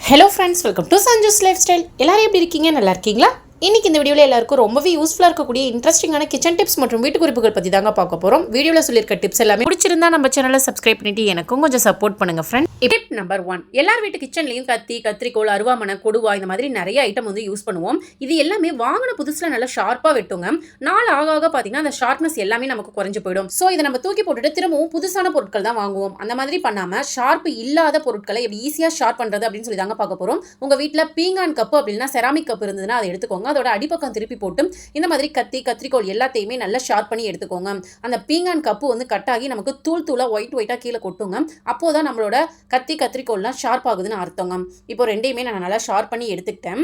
Hello friends, welcome to Sanju's life style. எல்லாரும் எப்படி இருக்கீங்க? நல்லா இருக்கீங்களா? இன்னைக்கு இந்த வீடியோவில் எல்லாருக்கும் ரொம்பவே யூஸ்ஃபுல்லாக இருக்கக்கூடிய இன்ட்ரெஸ்டிங்கான கிச்சன் டிப்ஸ் மற்றும் வீட்டு குறிப்புகள் பற்றி தாங்க பார்க்க போகிறோம். வீடியோவில் சொல்லியிருக்க டிப்ஸ் எல்லாமே பிடிச்சிருந்தா நம்ம சேனலை சப்ஸ்கிரைப் பண்ணிட்டு எனக்கும் கொஞ்சம் சப்போர்ட் பண்ணுங்க ஃப்ரெண்ட். டிப் நம்பர் 1, எல்லார் வீட்டு கிச்சன்லையும் கத்தி, கத்திரிக்கோள், அருவாமனை, கொடுவா இந்த மாதிரி நிறைய ஐட்டம் வந்து யூஸ் பண்ணுவோம். இது எல்லாமே வாங்கின புதுசில் நல்லா ஷார்ப்பாக வெட்டுங்க. நாள் ஆக ஆக பார்த்தீங்கன்னா அந்த ஷார்ப்னஸ் எல்லாமே நமக்கு குறைஞ்சு போயிடும். ஸோ இதை நம்ம தூக்கி போட்டுட்டு திரும்பவும் புதுசான பொருட்கள் தான் வாங்குவோம். அந்த மாதிரி பண்ணாமல் ஷார்ப் இல்லாத பொருட்களை எப்படி ஈஸியாக ஷார்ப் பண்ணுறது அப்படின்னு சொல்லி தாங்க பார்க்க போகிறோம். உங்கள் வீட்டில் பீங்கான் கப்பு அப்படின்னா செராமிக் கப் இருந்ததுன்னா அதை எடுத்துக்கோங்க. அதோட அடிப்பக்கம் திருப்பி போட்டு இந்த மாதிரி கத்தி, கத்திரிக்கோள் எல்லாத்தையுமே நல்லா ஷார்ப் பண்ணி எடுத்துக்கோங்க. அந்த பீங்கான் கப்பு வந்து கட் ஆகி நமக்கு தூள் தூளா ஒயிட்டா கீழே கொட்டுங்க. அப்போதான் நம்மளோட கத்தி, கத்திரிக்கோள்லாம் ஷார்ப் ஆகுதுன்னு அர்த்தங்க. இப்போ ரெண்டையுமே நான் நல்லா ஷார்ப் பண்ணி எடுத்துக்கிட்டேன்.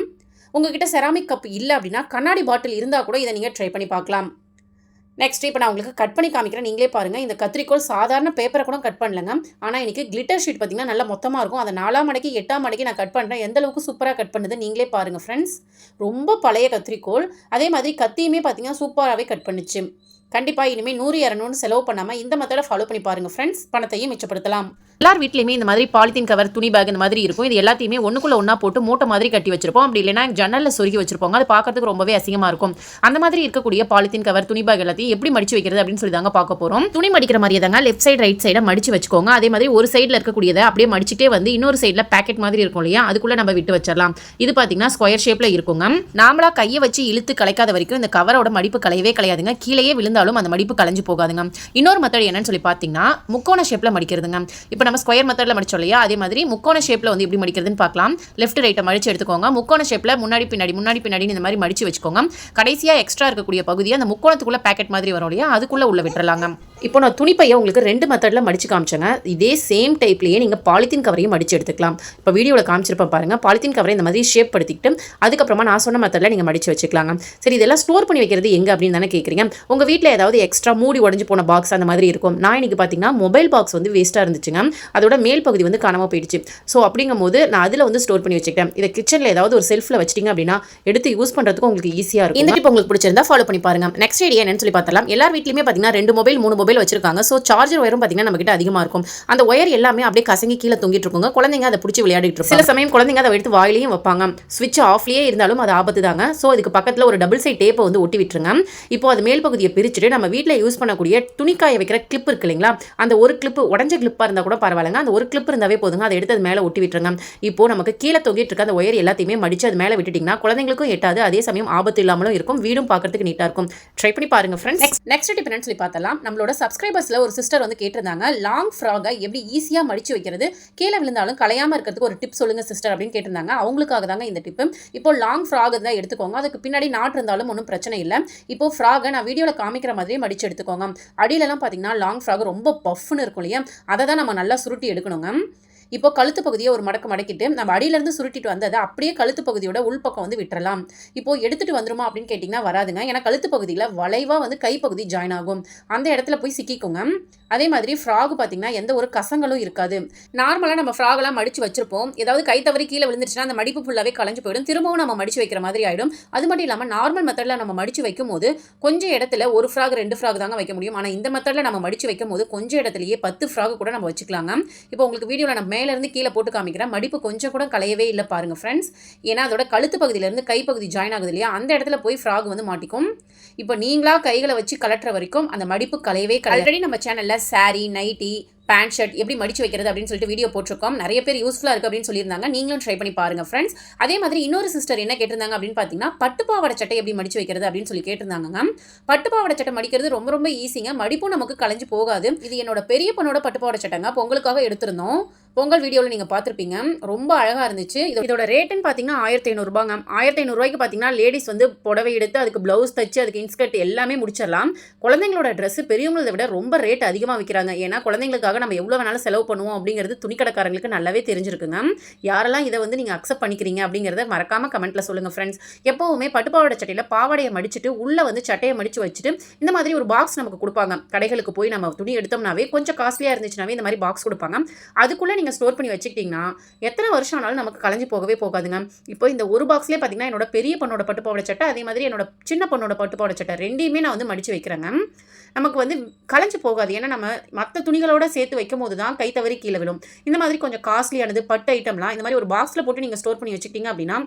உங்ககிட்ட செராமிக் கப் இல்லை அப்படின்னா கண்ணாடி பாட்டில் இருந்தால் கூட இதை நீங்கள் ட்ரை பண்ணி பார்க்கலாம். நெக்ஸ்ட் இப்போ நான் உங்களுக்கு கட் பண்ணி காமிக்கிறேன். நீங்களே பாருங்கள். இந்த கத்திரிக்கோள் சாதாரண பேப்பரை கூட கட் பண்ணலங்க. ஆனால் இன்றைக்கி கிளிட்டர் ஷீட் பார்த்திங்கன்னா நல்லா மொத்தமாக இருக்கும். அதை 4ஆம் மடக்கி 8ஆம் மடக்கி நான் கட் பண்ணுறேன். எந்த அளவுக்கு சூப்பராக கட் பண்ணுது நீங்களே பாருங்கள் ஃப்ரெண்ட்ஸ். ரொம்ப பழைய கத்திரிக்கோள். அதே மாதிரி கத்தியுமே பார்த்திங்கன்னா சூப்பராகவே கட் பண்ணிச்சு. கண்டிப்பாக இனிமேல் 100-200 செலவு பண்ணாமல் இந்த மெத்தடை ஃபாலோ பண்ணி பாருங்கள் ஃப்ரெண்ட்ஸ். பணத்தையும் மிச்சப்படுத்தலாம். எல்லார் வீட்லையுமே இந்த மாதிரி பாலித்தீன் கவர், துணி பேக் இந்த மாதிரி இருக்கும். இது எல்லாத்தையுமே ஒன்றுக்குள்ள ஒன்றா போட்டு மூட்டை மாதிரி கட்டி வச்சிருப்போம். அப்படி இல்லைனா ஜன்னலில் சொருகி வச்சிருப்போங்க. அது பார்க்கறதுக்கு ரொம்பவே அசிங்கமாக இருக்கும். அந்த மாதிரி இருக்கக்கூடிய பாலித்தீன் கவர், துணி பேக் எல்லாத்தையும் எப்படி மடிச்சு வைக்கிறது அப்படின்னு சொல்லி தாங்க பார்க்க போகிறோம். துணி மடிக்கிற மாதிரியே தாங்க லெஃப்ட் சைடு ரைட் சைடை மடிச்சு வச்சுக்கோங்க. அதே மாதிரி ஒரு சைடில் இருக்கக்கூடியதை அப்படியே மடிச்சுட்டே வந்து இன்னொரு சைடில் பேக்கெட் மாதிரி இருக்கும் இல்லையா, அதுக்குள்ளே நம்ம விட்டு வச்சிடலாம். இது பார்த்தீங்கன்னா ஸ்கொயர் ஷேப்பில் இருக்குங்க. நாமளா கையை வச்சு இழுத்து கலைக்காத வரைக்கும் இந்த கவரோட மடிப்பு கலையவே கலையாதுங்க. கீழே விழுந்தாலும் அந்த மடிப்பு கலைஞ்சு போகாதுங்க. இன்னொரு மெத்தட் என்னன்னு சொல்லி பார்த்தீங்கன்னா முக்கோண ஷேப்பில் மடிக்கிறதுங்க. இப்போ நம்ம ஸ்கொயர் மெத்தடில் மடிச்சோம் இல்லையா, அதே மாதிரி முக்கோண ஷேப்பில் வந்து எப்படி மடிக்கிறதுன்னு பார்க்கலாம். லெஃப்ட் ரைட்டை மடிச்சு எடுத்துக்கோங்க. முக்கோண ஷேப்பில் முன்னாடி பின்னாடி இந்த மாதிரி மடிச்சு வச்சுக்கோங்க. கடைசியாக எக்ஸ்ட்ரா இருக்கக்கூடிய பகுதியை அந்த முக்கோணத்துக்குள்ள பேக்கெட் மாதிரி வரும் இல்லையா, அதுக்குள்ள உள்ள விட்டுறலாங்க. இப்போ நான் துணிப்பையை உங்களுக்கு 2 மெத்தடில் மடிச்சு காமிச்சேங்க. இதே சேம் டைப்லேயே நீங்கள் பாலித்தீன் கவரையும் மடிச்சு எடுத்துக்கலாம். இப்போ வீடியோவில் காமிச்சிருப்பேன் பாருங்கள். பாலித்தீன் கவரை இந்த மாதிரி ஷேப் படுத்திக்கிட்டு அதுக்கப்புறமா நான் சொன்ன மெத்தடில் நீங்கள் மடிச்சு வச்சுக்கலாங்க. சரி, இதெல்லாம் ஸ்டோர் பண்ணி வைக்கிறது எங்கே அப்படின்னு தானே கேட்குறீங்க. உங்கள் வீட்டில் ஏதாவது எக்ஸ்ட்ரா மூடி உடஞ்சி போன பாக்ஸ் அந்த மாதிரி இருக்கும். நான் இன்றைக்கி பார்த்தீங்கன்னா மொபைல் பாக்ஸ் வந்து வேஸ்ட்டாக இருந்துச்சுங்க. அதோட மேல் பகுதி வந்து காணாமல் போயிடுச்சு. ஸோ அப்படிங்கும் போது நான் அதில் வந்து ஸ்டோர் பண்ணி வச்சுக்கிட்டேன். இதை கிச்சனில் ஏதாவது ஒரு செல்ஃபில் வச்சிட்டிங்க அப்படின்னா எடுத்து யூஸ் பண்ணுறதுக்கு உங்களுக்கு ஈஸியாக இருக்கும். இந்த டிப் உங்களுக்கு பிடிச்சிருந்தா ஃபாலோ பண்ணி பாருங்க. நெக்ஸ்ட் ஐடியா என்னன்னு சொல்லி பார்த்தலாம். எல்லார் வீட்லையுமே பார்த்தீங்கன்னா 2 மொபைல் 3 மொபைல் வச்சிருக்காங்க. ஸோ சார்ஜர் ஒயரும் பார்த்தீங்கன்னா நம்ம கிட்ட அதிகமாக இருக்கும். அந்த ஒயர் எல்லாமே அப்படியே கசங்கி கீழே தொங்கிட்டு இருக்குங்க. குழந்தைங்க அதை பிடிச்சி விளையாடிட்டு இருக்கும். சில சமயம் குழந்தைங்க அதை எடுத்து வாயிலையும் வைப்பாங்க. ஸ்விட்ச் ஆஃப்லேயே இருந்தாலும் அது ஆபத்து தாங்க. ஸோ இதுக்கு பக்கத்தில் ஒரு டபுள் சைட் டேப்பை வந்து ஒட்டி விட்டுருங்க. இப்போ அது மேல் பகுதியை பிரிச்சுட்டு நம்ம வீட்டில் யூஸ் பண்ணக்கூடிய துணிக்காய வைக்கிற கிளிப் இருக்கு இல்லைங்களா, அந்த ஒரு கிளிப் உடஞ்ச கிளிப்பாக இருந்தால் கூட பரவாயில்லைங்க. அந்த ஒரு கிளிப் இருந்தாவே போதுங்க. அதை எடுத்து அது மேலே ஒட்டி விட்டுருங்க. இப்போ நமக்கு கீழே தொங்கிட்டு இருக்க அந்த ஒயர் எல்லாத்தையுமே மடிச்சு அது மேலே விட்டுட்டிங்கன்னா குழந்தைங்களுக்கும் எட்டாது, அதே சமயம் ஆபத்து இல்லாமலும் இருக்கும், வீடும் பார்க்கறதுக்கு நீட்டாக இருக்கும். ட்ரை பண்ணி பாருங்க ஃப்ரெண்ட்ஸ். நெக்ஸ்ட் டிப் என்னன்னு சொல்லி பார்த்தலாம். நம்மளோட சப்ஸ்கிரைபர்ஸ்ல ஒரு சிஸ்டர் வந்து கேட்டிருந்தாங்க, லாங் ஃப்ராகை எப்படி ஈஸியாக மடிச்சு வைக்கிறது, கீழே விழுந்தாலும் கலையாமல் இருக்கிறதுக்கு ஒரு டிப் சொல்லுங்க சிஸ்டர் அப்படின்னு கேட்டிருந்தாங்க. அவங்களுக்காக தாங்க இந்த டிப்பு. இப்போ லாங் ஃப்ராக் தான் எடுத்துக்கோங்க. அதுக்கு பின்னாடி நாட் இருந்தாலும் ஒன்றும் பிரச்சனை இல்லை. இப்போ ஃப்ராகை நான் வீடியோவில் காமிக்கிற மாதிரியே மடிச்சு எடுத்துக்கோங்க. அடியிலலாம் பார்த்தீங்கன்னா லாங் ஃப்ராக் ரொம்ப பஃப்னு இருக்கும் இல்லையா, அதை தான் நம்ம நல்லா சுருட்டி எடுக்கணுங்க. இப்போ கழுத்து பகுதியை ஒரு மடக்கிட்டு நம்ம அடியிலேருந்து சுருட்டிட்டு வந்து அதை அப்படியே கழுத்து பகுதியோட உள்பக்கம் வந்து விட்டுறலாம். இப்போ எடுத்துகிட்டு வந்துருமா அப்படின்னு கேட்டிங்கன்னா வராதுங்க. ஏன்னா கழுத்து பகுதியில் வளைவாக வந்து கைப்பகுதி ஜாயின் ஆகும். அந்த இடத்துல போய் சிக்கிக்கோங்க. அதே மாதிரி ஃப்ராக் பார்த்தீங்கன்னா எந்த ஒரு கசங்களும் இருக்காது. நார்மலாக நம்ம ஃப்ராகெல்லாம் மடித்து வச்சிருப்போம். ஏதாவது கை தவறி கீழே விழுந்துருச்சுன்னா அந்த மடிப்பு ஃபுல்லாகவே கலைஞ்சு போயிடும். திரும்பவும் நம்ம மடித்து வைக்கிற மாதிரி ஆகிடும். அது மட்டும் இல்லாமல் நார்மல் மெத்தடில் நம்ம மடித்து வைக்கும் போது கொஞ்சம் இடத்துல ஒரு ஃப்ராக் 2 ஃப்ராக் தாங்க வைக்க முடியும். ஆனால் இந்த மெத்தடில் நம்ம மடித்து வைக்கும் போது கொஞ்சம் இடத்துலையே 10 ஃப்ராக் கூட நம்ம வச்சுக்கலாங்க. இப்போ உங்களுக்கு வீடியோவில் நம்ம மேலேருந்து கீழே போட்டு காமிக்கிறேன். மடிப்பு கொஞ்சம் கூட கலையவே இல்லை பாருங்க ஃப்ரெண்ட்ஸ். ஏன்னா அதோட கழுத்து பகுதியிலேருந்து கைப்பகுதி ஜாயின் ஆகுது இல்லையா, அந்த இடத்துல போய் ஃப்ராக் வந்து மாட்டிக்கும். இப்போ நீங்களா கைகளை வச்சு கலட்டுற வரைக்கும் அந்த மடிப்பு கலையவே ஆல்ரெடி நம்ம சேனலில் சாரி, நைட்டி, பேண்ட் ஷர்ட் எப்படி மடிச்சு வைக்கிறது அப்படின்னு சொல்லிட்டு வீடியோ போட்டிருக்கோம். நிறைய பேர் யூஸ்ஃபுல்லாக இருக்குது அப்படின்னு சொல்லியிருந்தாங்க. நீங்களும் ட்ரை பண்ணி பாருங்க ஃப்ரெண்ட்ஸ். அதே மாதிரி இன்னொரு சிஸ்டர் என்ன கேட்டிருந்தாங்க அப்படின்னு பார்த்தீங்கன்னா பட்டுப்பாவாடை சட்டை எப்படி மடிச்சு வைக்கிறது அப்படின்னு சொல்லி கேட்டிருந்தாங்க. பட்டுப்பாவாடை சட்டை மடிக்கிறது ரொம்ப ரொம்ப ஈஸிங்க. மடிப்பும் நமக்கு கலைஞ்சு போகாது. இது என்னோட பெரிய பொண்ணோட பட்டுப்பாவாடை சட்டைங்க. பொங்கலுக்காக எடுத்திருந்தோம். பொங்கல் வீடியோவில் நீங்கள் பார்த்துருப்பீங்க. ரொம்ப அழகாக இருந்துச்சு. இதோட ரேட்டுன்னு பார்த்தீங்கன்னா 1500 ரூபாங்க. 1500 ரூபாய்க்கு பார்த்தீங்கன்னா லேடிஸ் வந்து புடவை எடுத்து அதுக்கு ப்ளவுஸ் தச்சு அதுக்கு இன்ஸ்கர்ட் எல்லாமே முடிச்சிடலாம். குழந்தைங்களோட ட்ரெஸ் பெரியவங்களதை விட ரொம்ப ரேட் அதிகமாக விற்கிறாங்க. ஏன்னா குழந்தைங்களுக்காக நம்ம எவ்வளோ வேணாலும் செலவு பண்ணுவோம் அப்படிங்கிறது துணிக்கடைக்காரங்களுக்கு நல்லாவே தெரிஞ்சிருக்குங்க. யாரெல்லாம் இதை வந்து நீங்கள் அக்செப்ட் பண்ணிக்கிறீங்க அப்படிங்கிறத மறக்காமல் கமெண்ட்டில் சொல்லுங்கள் ஃப்ரெண்ட்ஸ். எப்போவுமே பட்டுப்பாவாடை சட்டையில் பாவாடையை மடிச்சுட்டு உள்ளே வந்து சட்டையை மடித்து வச்சுட்டு இந்த மாதிரி ஒரு பாக்ஸ் நமக்கு கொடுப்பாங்க. கடைகளுக்கு போய் நம்ம துணி எடுத்தோம்னாவே கொஞ்சம் காஸ்ட்லியாக இருந்துச்சுனாவே இந்த மாதிரி பாக்ஸ் கொடுப்பாங்க. அதுக்குள்ளே நீங்கள் ஸ்டோர் பண்ணி வச்சுக்கிட்டிங்கன்னா எத்தனை வருஷம் ஆனாலும் நமக்கு கலைஞ்சு போகவே போகாதுங்க. இப்போ இந்த ஒரு பாக்ஸ்லேயே பார்த்தீங்கன்னா என்னோட பெரிய பொண்ணோட பட்டுப்பாவாடை சட்டை, அதே மாதிரி என்னோட சின்ன பொண்ணோட பட்டுப்பாவாடை சட்டை ரெண்டையுமே நான் வந்து மடித்து வைக்கிறேங்க. நமக்கு வந்து களைஞ்சு போகாது. ஏன்னா நம்ம மற்ற துணிகளோட சேர்த்து வைக்கும் போது தான் கை தவறி கீழே விழும். இந்த மாதிரி கொஞ்சம் காஸ்ட்லியானது பட்டு ஐட்டம்லாம் இந்த மாதிரி ஒரு பாக்ஸில் போட்டு நீங்கள் ஸ்டோர் பண்ணி வச்சுக்கிட்டீங்க அப்படின்னா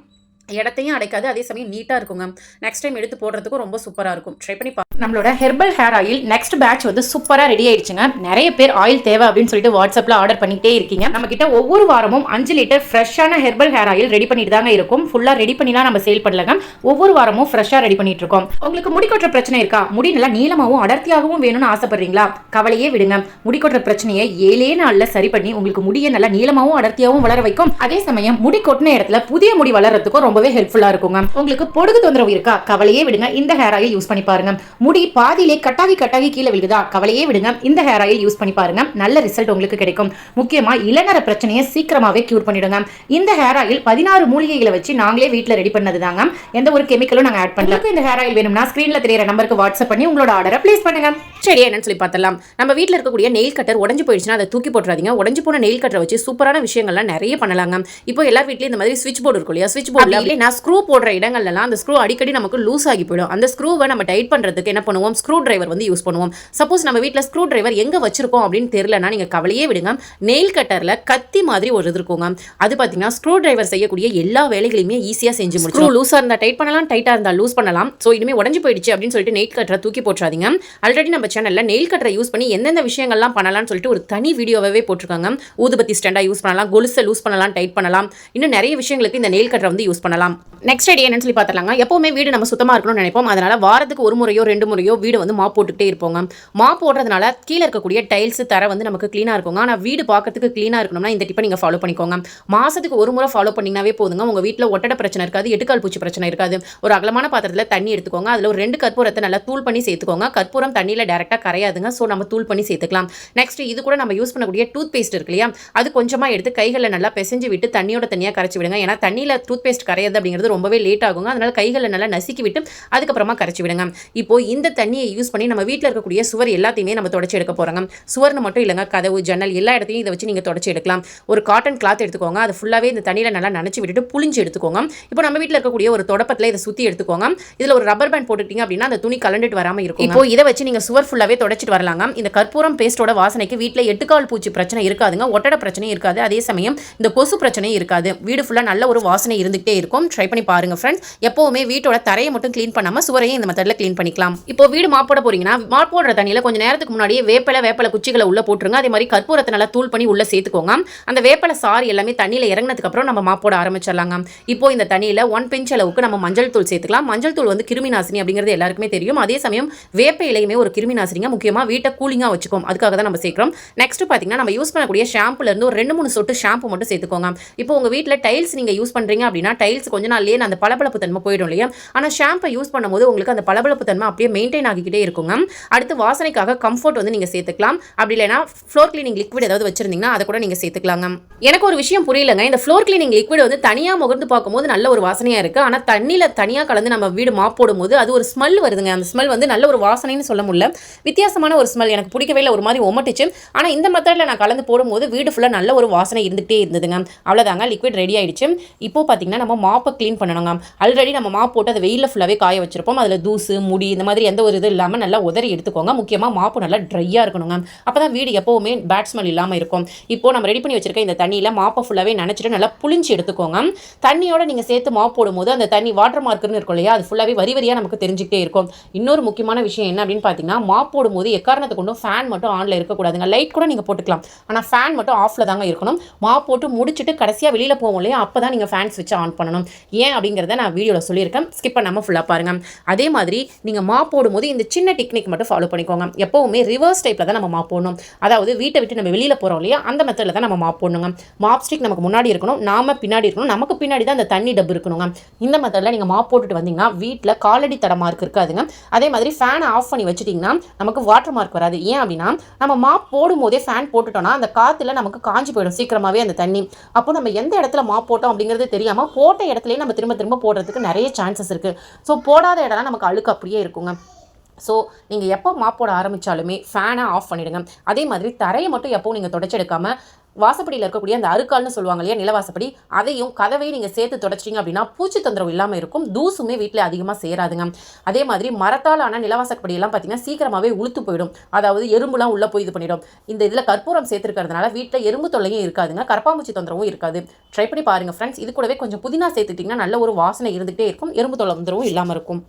இடத்தையும் அடைக்காது, அதே சமயம் நீட்டாக இருக்குங்க. நெக்ஸ்ட் டைம் எடுத்து போடுறதுக்கும் ரொம்ப சூப்பராக இருக்கும். ட்ரை பண்ணி நம்மளோட herbal hair oil next batch வந்து சூப்பராக ரெடி ஆயிடுச்சுங்க. நிறைய பேர் ஆயில் தேவை அப்படின்னு சொல்லிட்டு வாட்ஸ்அப்பில் ஆர்டர் பண்ணிக்கிட்டே இருக்கீங்க. நம்ம கிட்ட ஒவ்வொரு வாரமும் 5 லிட்டர் ஃப்ரெஷ்ஷான ஹெர்பல் ஹேர் ஆயில் ரெடி பண்ணிட்டு தாங்க இருக்கும். ஃபுல்லாக ரெடி பண்ணிலாம் நம்ம சேல் பண்ணலங்க. ஒவ்வொரு வாரமும் ஃப்ரெஷ்ஷாக ரெடி பண்ணிட்டு இருக்கோம். உங்களுக்கு முடி கொட்டுற பிரச்சனை இருக்கா? முடி நல்லா நீளமாகவும் அடர்த்தியாகவும் வேணும்னு ஆசைப்படுறீங்களா? கவலையே விடுங்க. முடி கொட்டுற பிரச்சனையை 7 நாளில் சரி பண்ணி உங்களுக்கு முடியை நல்லா நீளமாகவும் அடர்த்தியாகவும் வளர வைக்கும். அதே சமயம் முடி கொட்டின இடத்துல புதிய முடி வளர்றதுக்கும் ரொம்பவே ஹெல்ப்ஃபுல்லா இருக்குங்க. உங்களுக்கு பொடுகு தொந்தரவு இருக்கா? கவலையே விடுங்க. இந்த ஹேர் ஆயில் யூஸ் பண்ணி பாருங்க. முடி பாதியிலே கட்டாகி கீழே விழுகுதா? கவலையே விடுங்க. இந்த ஹேர் ஆயில் யூஸ் பண்ணி பாருங்க. நல்ல ரிசல்ட் உங்களுக்கு கிடைக்கும். முக்கியமா இளநர பிரச்சனையை சீக்கிரமாவே கியூர் பண்ணிடுங்க. இந்த ஹேர் ஆயில் 16 மூலிகைகளை வச்சு நாங்களே வீட்ல ரெடி பண்ணது தாங்க. எந்த ஒரு கெமிக்கலும் நாங்க ஆட் பண்ணல. இந்த ஹேர் ஆயில் வேணும்னா ஸ்கிரீன்ல தெரியற நம்பருக்கு வாட்ஸ்அப் பண்ணி உங்களோட ஆர்டரை பிளேஸ் பண்ணுங்க. சரி, என்னன்னு சொல்லி பார்த்தலாம். நம்ம வீட்ல இருக்கக்கூடிய நெயில் கட்டர் உடைஞ்சு போயிடுச்சுன்னா அதை தூக்கி போட்டுறாதீங்க. உடைஞ்சு போன நெயில் கட்டரை வச்சு சூப்பரான விஷயங்கள்லாம் நிறைய பண்ணலாங்க. இப்போ எல்லா வீட்லயும் இந்த மாதிரி ஸ்விட்ச் போர்டு இருக்கும் இல்லையா? ஸ்விட்ச் போர்டுல நான் ஸ்க்ரூ போடுற இடங்கள்லாம் அந்த ஸ்க்ரூ அடிக்கடி நமக்கு லூஸ் ஆகி போயிடும். அந்த ஸ்க்ரூவை நம்ம டைட் பண்றதுக்கு என்ன பண்ணுவோம்? ஸ்க்ரூ டிரைவர் வந்து யூஸ் பண்ணுவோம். சப்போஸ் நம்ம வீட்டில் ஸ்க்ரூ டிரைவர் எங்க வச்சிருக்கோம் அப்படின்னு தெரியலனா நீங்க கவலையே விடுங்க. நெயில் கட்டர்ல கத்தி மாதிரி ஒரு இது இருக்குங்க. அது பார்த்தீங்கன்னா ஸ்க்ரூ டிரைவர் செய்யக்கூடிய எல்லா வேலைகளையுமே ஈஸியாக செஞ்சு முடிச்சிடும். லூஸாக இருந்தால் டைட் பண்ணலாம், டைட்டாக இருந்தால் லூஸ் பண்ணலாம். ஸோ இனிமேல் உடஞ்சு போயிடுச்சு அப்படின்னு சொல்லிட்டு நெயில் கட்டரை தூக்கி போட்டுறாதீங்க. ஆல்ரெடி நம்ம சேனலில் நெயில் கட்டரை யூஸ் பண்ணி எந்தெந்த விஷயங்கள்லாம் பண்ணலாம்னு சொல்லிட்டு ஒரு தனி வீடியோவே போட்டிருக்காங்க. ஊதுபத்தி ஸ்டாண்டா யூஸ் பண்ணலாம், கொலுசை லூஸ் பண்ணலாம், டைட் பண்ணலாம், இன்னும் நிறைய விஷயங்களுக்கு இந்த நெயில் கட்டரை வந்து யூஸ் பண்ணலாம். நெக்ஸ்ட் ஐடியா என்னன்னு சொல்லி பார்த்துலாங்க. எப்பவுமே வீடு நம்ம சுத்தமாக இருக்கணும்னு நினைப்போம். அதனால வாரத்துக்கு ஒரு முறையோ 2 முறையோ வீடு வந்து மாப் போட்டுக்கிட்டே இருப்போங்க. மாப் போடுறதுனால கீழே இருக்கக்கூடிய டைல்ஸ் தர வந்து நமக்கு க்ளீனாக இருக்குங்க. ஆனால் வீடு பார்க்கறதுக்கு க்ளீனாக இருக்கணும்னா இந்த டிப்பை நீங்கள் ஃபாலோ பண்ணிக்கோங்க. மாசத்துக்கு ஒரு முறை ஃபாலோ பண்ணிங்கனாவே போதுங்க. உங்கள் வீட்டில் ஒட்டடை பிரச்சனை இருக்காது, எட்டுக்கால் பூச்சி பிரச்சனை இருக்காது. ஒரு அகலமான பாத்திரத்தில் தண்ணி எடுத்துக்கோங்க. அதில் ஒரு 2 கற்பூரத்தை நல்லா தூள் பண்ணி சேர்த்துக்கோங்க. கற்பூரம் தண்ணியில் டேரெக்டாக கரையாதுங்க. ஸோ நம்ம தூள் பண்ணி சேர்த்துக்கலாம். நெக்ஸ்ட் இது கூட நம்ம யூஸ் பண்ணக்கூடிய டூத் பேஸ்ட் இருக்கு இல்லையா? அது கொஞ்சமாக எடுத்து கைகளில் நல்லா பிசைஞ்சு விட்டு தண்ணியோட தனியாக கரைச்சி விடுங்க. ஏன்னா தண்ணியில் டூத் பேஸ்ட் கரையாது அப்படிங்கிறது ரொம்பவே லேட் ஆகுங்க. அதனால கைகளில் நல்லா நசுக்கி விட்டு அதுக்கப்புறமா கரைச்சி விடுங்க. இப்போ இந்த தண்ணியை யூஸ் பண்ணி நம்ம வீட்டில் இருக்கக்கூடிய சுவர் எல்லாத்தையுமே நம்ம தொடச்சி எடுக்க போறாங்க. சுவர்னு மட்டும் இல்லைங்க, கதவு ஜன்னல் எல்லா இடத்தையும் இதை வச்சு நீங்கள் தொடச்சி எடுக்கலாம். ஒரு காட்டன் கிளாத் எடுத்துக்கோங்க. அது ஃபுல்லாகவே இந்த தண்ணியில் நல்லா நனைச்சி விட்டுட்டு புளிஞ்சு எடுத்துக்கோங்க. இப்போ நம்ம வீட்டில் இருக்கக்கூடிய ஒரு தொடப்பத்தில் இதை சுற்றி எடுத்துக்கோங்க. இதில் ஒரு ரப்பர் பேண்ட் போட்டுக்கிட்டீங்க அப்படின்னா அந்த துணி கலண்டுட்டு வராமல் இருக்கும். இப்போ இதை வச்சு நீங்கள் சுவர் ஃபுல்லாகவே தொடச்சிட்டு வரலாங்க. இந்த கற்பூரம் பேஸ்டோட வாசனைக்கு வீட்டில் எட்டுக்கால் பூச்சி பிரச்சனை இருக்காதுங்க, ஒட்டடை பிரச்சனையும் இருக்காது, அதே சமயம் இந்த கொசு பிரச்சனையும் இருக்காது. வீடு ஃபுல்லாக நல்ல ஒரு வாசனை இருந்துகிட்டே இருக்கும். ட்ரை பண்ணி பாருங்க ஃப்ரெண்ட்ஸ். எப்போவுமே வீட்டோட தரையை மட்டும் க்ளீன் பண்ணாமல் சுவரையும் இந்த மெத்தடில் க்ளீன் பண்ணிக்கலாம். இப்போ வீடு மாப் போட போறீங்கன்னா மாப் போடுற தண்ணியில் கொஞ்சம் நேரத்துக்கு முன்னாடியே வேப்பலை குச்சிகளை உள்ள போட்டுருங்க. அதே மாதிரி கற்பூரத்தை நல்லா தூள் பண்ணி உள்ள சேர்த்துக்கோங்க. அந்த வேப்பலை சாறு எல்லாமே தண்ணியில் இறங்கினதுக்கு அப்புறம் நம்ம மாப் போட ஆரம்பிச்சிடலாங்க. இப்போ இந்த தண்ணியில் 1 பிஞ்ச் அளவுக்கு நம்ம மஞ்சள் தூள் சேர்த்துக்கலாம். மஞ்சள் தூள் வந்து கிருமி நாசினி அப்படிங்கிறது எல்லாருக்குமே தெரியும். அதே சமயம் வேப்ப இலையுமே ஒரு கிருமி நாசினிங்க, முக்கியமாக வீட்டை கூலிங்காக வச்சுக்கோம். அதுக்காக தான் நம்ம சேர்க்கிறோம். நெக்ஸ்ட் பார்த்தீங்கன்னா நம்ம யூஸ் பண்ணக்கூடிய ஷாம்புல இருந்து ஒரு 2-3 சொட்டு ஷாம்பு மட்டும் சேர்த்துக்கோங்க. இப்போ உங்க வீட்டில் டைல்ஸ் நீங்க யூஸ் பண்றீங்க அப்படின்னா டைல்ஸ் கொஞ்ச நாள்லயே அந்த பளபளப்பு தன்மை போயிடும் இல்லையா? ஆனால் ஷாம்பை யூஸ் பண்ணும்போது உங்களுக்கு அந்த பளபளப்பு தன்மை அப்படியே மெயின்டைன் ஆகிக்கிட்டே இருக்குங்க. அடுத்து வாசனைக்காக கம்ஃபர்ட் வந்து நீங்க சேர்த்துக்கலாம். அப்படி இல்லைனா ஃப்ளோர் கிளீனிங் லிக்விட் ஏதாவது வச்சிருந்தீங்கன்னா அதை கூட நீங்க சேர்த்துக்கலாங்க. எனக்கு ஒரு விஷயம் புரியலங்க, இந்த ஃப்ளோர் கிளீனிங் லிக்விட் வந்து தனியா முகர்ந்து பார்க்கும்போது நல்ல ஒரு வாசனையா இருக்கு. ஆனா தண்ணியில தனியா கலந்து நம்ம வீடு மாப் போடும்போது அது ஒரு ஸ்மெல் வருதுங்க. அந்த ஸ்மெல் வந்து நல்ல ஒரு வாசனைன்னு சொல்ல முடியல, வித்தியாசமான ஒரு ஸ்மெல். எனக்கு பிடிக்கவே இல்லை, ஒரு மாதிரி ஒமட்டுச்சு. ஆனா இந்த மெத்தட்ல நான் கலந்து போடும்போது வீடு ஃபுல்லா நல்ல ஒரு வாசனை இருந்துகிட்டே இருந்ததுங்க. அவ்வளவுதாங்க, லிக்விட் ரெடி ஆயிடுச்சு. இப்போ பாத்தீங்கன்னா நம்ம மாப்பை கிளீன் பண்ணணுங்க. ஆல்ரெடி நம்ம மாப் போட்டு அதை வெயில ஃபுல்லாவே காய வச்சிருப்போம். அதுல தூசு முடி இந்த மாதிரி எந்த ஒரு இது இல்லாம நல்லா உதறி எடுத்துக்கோங்க. முக்கியமா மாப்பு நல்லா ட்ரையா இருக்கணுங்க. அப்பதான் வீடு எப்பவுமே பேட் ஸ்மெல் இல்லாம இருக்கும். இப்போ நம்ம ரெடி பண்ணி வச்சிருக்க இந்த தண்ணியில மாப்பை ஃபுல்லாவே நனைச்சிட்டு நல்லா புளிஞ்சு எடுத்துக்கோங்க. தண்ணியோட நீங்க சேர்த்து மாப் போடும்போது அந்த தண்ணி வாட்டர் மார்க்னு இருக்கும் இல்லையா, அது ஃபுல்லாவே வரி வரியா நமக்கு தெரிஞ்சுக்கிட்டே இருக்கும். இன்னொரு முக்கியமான விஷயம் என்ன அப்படின்னு பாத்தீங்கன்னா, மாப் போடும்போது எக்காரணத்தை கொண்டும் ஃபேன் மட்டும் ஆன்ல இருக்கக்கூடாதுங்க. லைட் கூட நீங்க போட்டுக்கலாம், ஆனா ஃபேன் மட்டும் ஆஃப்ல தாங்க இருக்கணும். மாப் போட்டு முடிச்சுட்டு கடைசியா வெளியில போவோம் இல்லையா, அப்பதான் நீங்க ஃபேன் ஸ்விட்ச் ஆன் பண்ணணும். ஏன் அப்படிங்கறத நான் வீடியோல சொல்லியிருக்கேன், ஸ்கிப் பண்ணாம ஃபுல்லா பாருங்க. அதே மாதிரி நீங்க மாப் போடும்போது இந்த சின்ன டெக்னிக் மட்டும் ஃபாலோ பண்ணிக்கோங்க. எப்பவுமே ரிவர்ஸ் டைப்ல தான் நம்ம மாப் போடணும். அதாவது வீட்டை விட்டு நம்ம வெளியில போறோம் இல்லையா, அந்த மெத்தட்ல தான் நம்ம மாப் போடணுங்க. மாப் ஸ்டிக் நமக்கு முன்னாடி இருக்கணும், நாம பின்னாடி இருக்கணும், நமக்கு பின்னாடி தான் அந்த தண்ணி டப்பு இருக்கணுங்க. இந்த மெத்தட்ல நீங்க மாப் போட்டுட்டு வந்தீங்கன்னா வீட்டில் காலடி தட மார்க் இருக்காதுங்க. அதே மாதிரி ஃபேனை ஆஃப் பண்ணி வச்சுட்டீங்கன்னா நமக்கு வாட்டர் மார்க் வராது. ஏன் அப்படின்னா நம்ம மாப் போடும் போதே ஃபேன் போட்டுட்டோம்னா அந்த காத்துல நமக்கு காஞ்சி போயிடும் சீக்கிரமாவே அந்த தண்ணி. அப்போ நம்ம எந்த இடத்துல மாப் போட்டோம் அப்படிங்கிறது தெரியாம போட்ட இடத்துலயே நம்ம திரும்ப திரும்ப போடுறதுக்கு நிறைய சான்சஸ் இருக்கு. ஸோ போடாத இடம்லாம் நமக்கு அழுக்கு அப்படியே இருக்குங்க. ஸோ நீங்கள் எப்போ மாப் போட ஆரம்பித்தாலுமே ஃபேனை ஆஃப் பண்ணிவிடுங்க. அதே மாதிரி தரையை மட்டும் எப்போவும் நீங்கள் தொடச்செடுக்காமல் வாசப்படியில் இருக்கக்கூடிய அந்த அருக்கால்னு சொல்லுவாங்க இல்லையா, நிலவாசப்படி, அதையும் கதவையும் நீங்கள் சேர்த்து தொடச்சிட்டிங்க அப்படின்னா பூச்சி தொந்தரவு இல்லாமல் இருக்கும். தூசுமே வீட்டில் அதிகமாக சேராதுங்க. அதே மாதிரி மரத்தால் ஆன நிலவாசப்படியெல்லாம் பார்த்தீங்கன்னா சீக்கிரமாகவே உளுத்து போயிடும். அதாவது எறும்புலாம் உள்ளே போய் இது பண்ணிடும். இந்த இதில் கற்பூரம் சேர்த்துருக்கிறதுனால வீட்டில் எறும்பு தொல்லையும் இருக்காதுங்க, கரப்பாம்பூச்சி தொந்தரவும் இருக்காது. ட்ரை பண்ணி பாருங்கள் ஃப்ரெண்ட்ஸ். இது கூடவே கொஞ்சம் புதினா சேர்த்துட்டிங்கன்னா நல்ல ஒரு வாசனை இருந்துகிட்டே இருக்கும், எறும்பு தொந்தரவும் இல்லாமல் இருக்கும்.